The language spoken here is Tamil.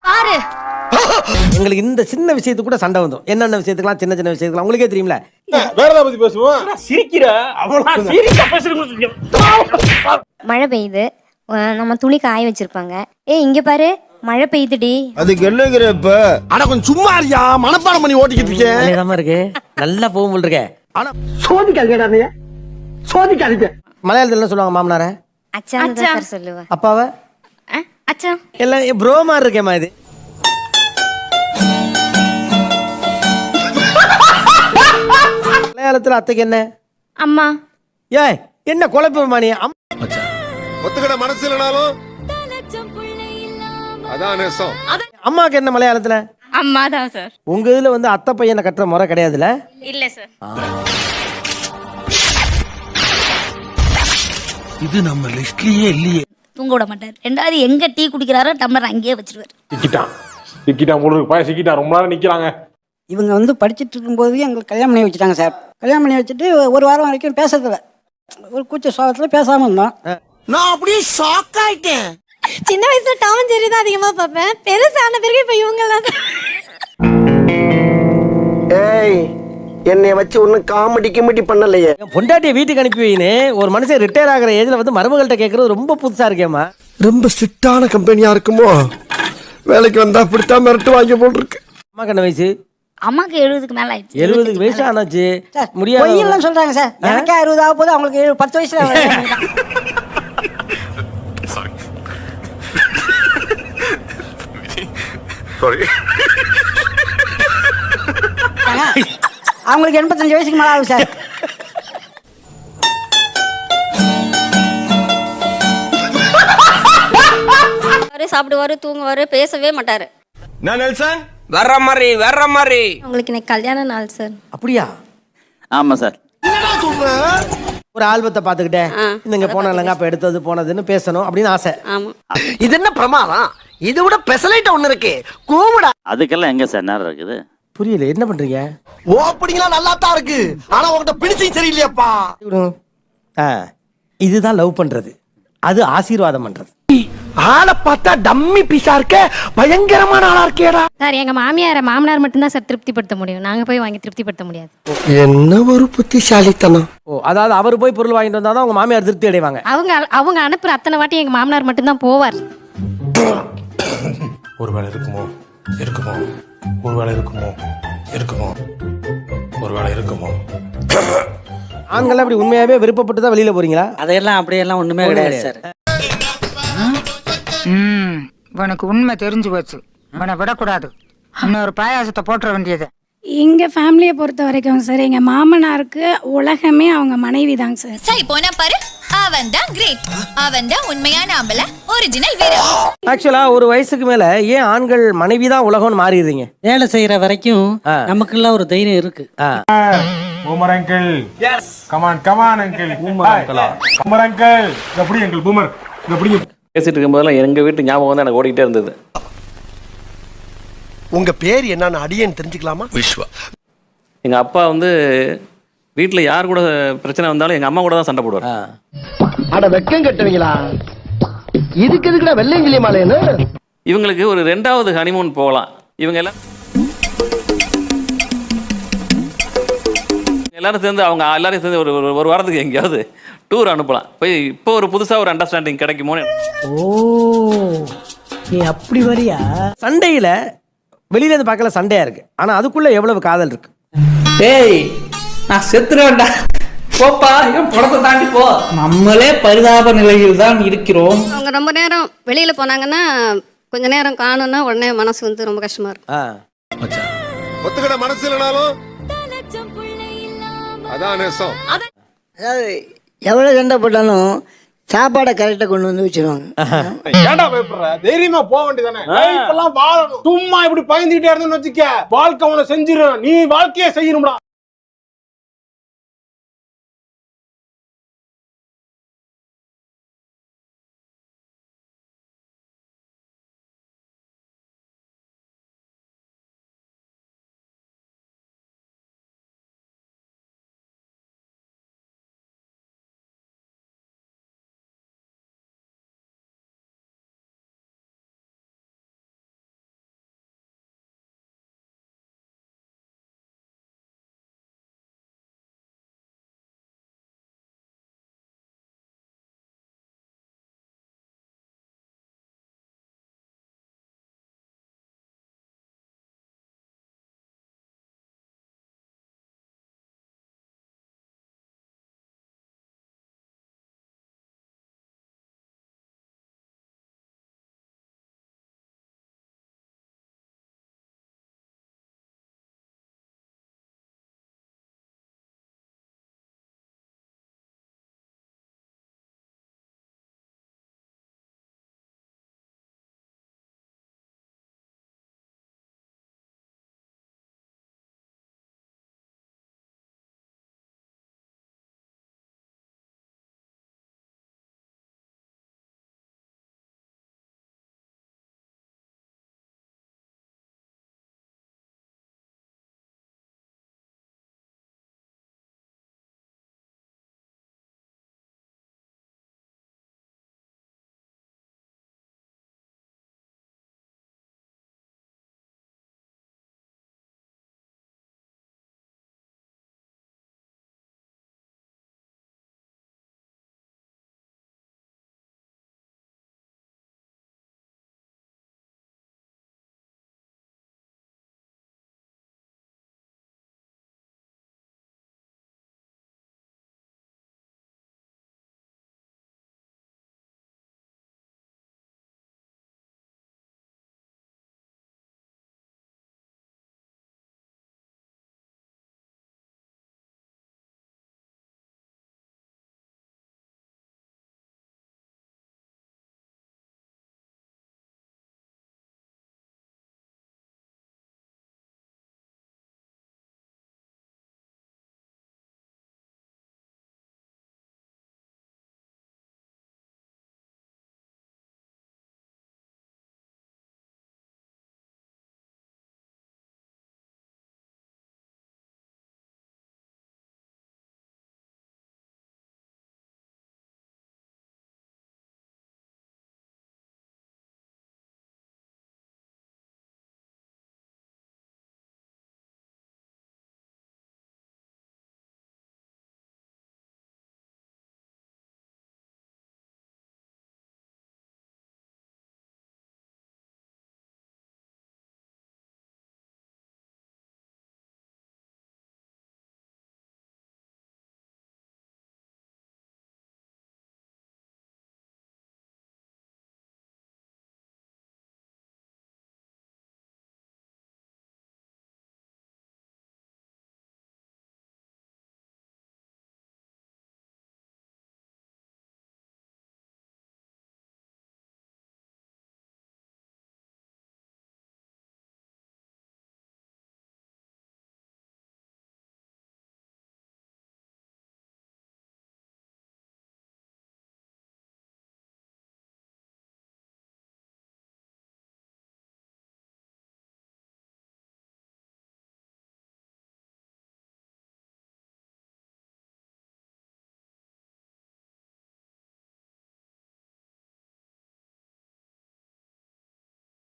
பாரு. எங்களுக்கு இந்த சின்ன விஷயத்துக்கு கூட சண்டை வந்துடும். என்னென்ன விஷயத்துக்குலாம் சின்ன சின்ன விஷயத்துக்குலாம் உங்களுக்கே தெரியும்ல. வேற ஏதாவது பத்தி பேசுவோம். சிரிக்கிற அவ்வளவு சீரியஸா பேசுறீங்க. மழை பெய்யுது, நம்ம துணி காய வச்சிருப்பாங்க. இங்க பாரு மழை பெய்யுதுடி. அதுக்கு என்னங்கிறப்ப அட கொஞ்சம் சும்மா இருக்கியா, மனப்பாடம் பண்ணி ஓட்டிக்கிட்டு இருக்கேன். அதேதான் இருக்கு, நல்லா போகும் இருக்கே. ஆனா சோதிக்காதீங்க, சோதிக்காதீங்க. மலையாளத்துல என்ன சொல்லுவாங்க மாமனார? அச்சான் சார் சொல்லுவேன். அப்பாவை அச்சான். எல்லாம் ப்ரோ மாதிரி இருக்கேம்மா. இது மலையாளத்துல அத்தைக்கு என்ன? அம்மா. ஏய் என்ன குழப்பமா நீ? ஒத்துக்கிட மனசு இல்லனாலும் அதான் நேசம். அம்மாக்கு என்ன மலையாளத்துல? அம்மா தான் சார். உங்க இதுல வந்து அத்தை பையனை கட்டுற முறை கிடையாதுல? இல்ல சார். இது நம்ம லிஸ்ட்லயே இல்லையே. தூங்க விட மாட்டார். ரெண்டாவது எங்க டீ குடிக்கிறாரோ டம்ளர் அங்கேயே வச்சிருவாரு. சிக்கிட்டான் முழுக்கு பாய சிக்கிட்டான். ரொம்ப நேரம் நிக்கிறாங்க. இவங்க வந்து படிச்சுட்டு இருக்கும்போது எங்களுக்கு கல்யாணம் பண்ணி வச்சுட்டாங்க சார். கல்யாணம் பண்ணி வச்சுட்டு ஒரு வாரம் வரைக்கும் பேசுறதில்ல, ஒரு கூச்ச சுவாபத்துல பேசாம இருந்தோம். நான் அப்படியே ஷாக் ஆயிட்டேன். சின்ன வயசுல டாம் ஜெர்ரி தான் அதிகமா பார்ப்பேன். பெருசான பிறகு இப்ப இவங்கெல்லாம். ஏய், என்னை வச்சு ஒன்னும் காமெடி கிமெடி பண்ணலையே. பொண்டாட்டிய வீட்டுக்கு அனுப்பி வைன்னு ஒரு மனுஷன் ரிட்டையர் ஆகிற ஏஜ்ல வந்து மருமகள்கிட்ட கேட்கறது ரொம்ப புதுசா இருக்கேம்மா. ரொம்ப ஸ்ட்ரிக்டான கம்பெனியா இருக்குமோ? வேலைக்கு வந்தா அப்படித்தான் மிரட்டு வாங்கி போல் இருக்கு. அம்மாக்கு என்ன வயசு? அம்மாக்கு 70க்கு மேல ஆயிடுச்சு. 70 வயசு ஆனாச்சு. முடியாது பொய்யெல்லாம் சொல்றாங்க சார். எனக்கே 60 ஆக போது, அவங்களுக்கு 10 வயசுல. அவங்களுக்கு 85 வயசுக்கு மேல ஆகும் சார். சாப்பிடுவாரு, தூங்குவாரு, பேசவே மாட்டாரு. நான் நெல்சன் வர்ற மாதிரி உங்களுக்கு இன்னைக்கு கல்யாண நாள் சார். அப்படியா? ஆமா சார். ஒரு ஆல்பத்தை பாத்துக்கிட்டேன், இங்க போனாலங்க அப்ப எடுத்தது போனதுன்னு பேசணும் அப்படின்னு ஆசை. ஆமா. இது என்ன பிரமாதம்? இதை விட பெசலைட் ஒண்ணு இருக்கு, கூவிடா. அதுக்கெல்லாம் எங்க சார் நேரம் இருக்குது? புரியல, என்ன பண்றீங்க? ஓப்பனிங்லாம் நல்லா தான் இருக்கு, ஆனா உங்ககிட்ட பிடிச்சும் சரியில்லையாப்பா. இதுதான் லவ் பண்றது, அது ஆசீர்வாதம் பண்றது. ஆளை பார்த்தா டம்மி பீஸா இருக்க, பயங்கரமான ஆளா இருக்கேடா. சார் எங்க மாமனார் மட்டும்தான் சார் திருப்திப்படுத்த முடியும். நாங்க போய் வாங்கி திருப்திப்படுத்த முடியாது. என்ன ஒரு புத்திசாலித்தனம். ஓ, அதாவது அவர் போய் பொருள் வாங்கிட்டு வந்தாதான் உங்க மாமியார் திருப்தி அடைவாங்க. அவங்க அனுப்புற அத்தனை வாட்டி எங்க மாமனார் மட்டும்தான் போவார். ஒருவேளை இருக்குமோ ஒருவேளை இருக்குமோ. ஆண்கள் அப்படி உண்மையாவே விருப்பப்பட்டு தான் வெளியில போறீங்களா? அதையெல்லாம் அப்படியெல்லாம் ஒண்ணுமே கிடையாது சார். உனக்கு உண்மை தெரிஞ்சு போச்சு, உன்னை விடக்கூடாது. இன்னொரு பாயாசத்தை போட்டுற வேண்டியது. எங்கள் ஃபேமிலியை பொறுத்த வரைக்கும் சார், எங்கள் மாமனாருக்கு உலகமே அவங்க மனைவி தாங்க சார். சரி போனா பாரு, அவன் தான் கிரேட், அவன் தான் உண்மையான ஆம்பள, ஒரிஜினல் வீரன். ஆக்சுவலா ஒரு வயசுக்கு மேல ஏன் ஆண்கள் மனைவி தான் உலகம்னு மாறிடுறீங்க? வேலை செய்யற வரைக்கும் நமக்குள்ள ஒரு தைரியம் இருக்கு. Boomer uncle. Yes. Come on uncle. Boomer uncle. எப்படி அங்கிள் பூமர்? எப்படி பேசிட்டு இருக்கும்போதெல்லாம் எங்க வீட்டு ஞாபகம் வந்து எனக்கு ஓடிக்கிட்டே இருந்தது. உங்க பேர் என்னன்னு அடியேன்னு தெரிஞ்சுக்கலாமா? விஸ்வா. எங்க அப்பா வந்து வீட்டுல யார் கூட பிரச்சனை வந்தாலும் எங்க அம்மா கூட தான் சண்டை போடுவார். அட வெக்கம் கட்டுவீங்களா? இதுக்கு எதுக்குடா வெள்ளையங்கிலி மாலைன்னு? இவங்களுக்கு ஒரு 2வது ஹனிமூன் போகலாம். இவங்க எல்லாரும் சேர்ந்து அவங்க எல்லாரும் சேர்ந்து ஒரு வாரத்துக்கு எங்கேயாவது டூர் அனுப்பலாம். போய் இப்போ ஒரு புதுசா ஒரு அண்டர்ஸ்டாண்டிங் கிடைக்குமோ. ஓ, நீ அப்படி வரியா? சண்டையில வெளியில இருந்து பார்க்கல சண்டையா இருக்கு, ஆனா அதுக்குள்ள எவ்வளவு காதல் இருக்கு. டேய், நான் செத்துறேன்டா, போப்பா, இவன் படத்தை தாண்டி போ. நம்மளே பரிதாப நிலையில் தான் இருக்கிறோம். அவங்க ரொம்ப நேரம் வெளியில போனாங்கன்னா கொஞ்ச நேரம் காணும்னா உடனே மனசு வந்து ரொம்ப கஷ்டமா இருக்கும். ஒத்துக்கிட மனசு இல்லனாலும் அதான் நேசம். அதாவது எவ்வளவு சண்டை போட்டாலும் சாப்பாடை கரெக்டா கொண்டு வந்து வச்சிருவாங்க. ஏன்டா பயப்படுற? தைரியமா போக வேண்டியதானே. இப்பெல்லாம் வாழணும். சும்மா இப்படி பயந்துகிட்டே இருந்தோம்னு வச்சுக்க, வாழ்க்கை உன செஞ்சிடும். நீ வாழ்க்கையே செய்யணும்டா.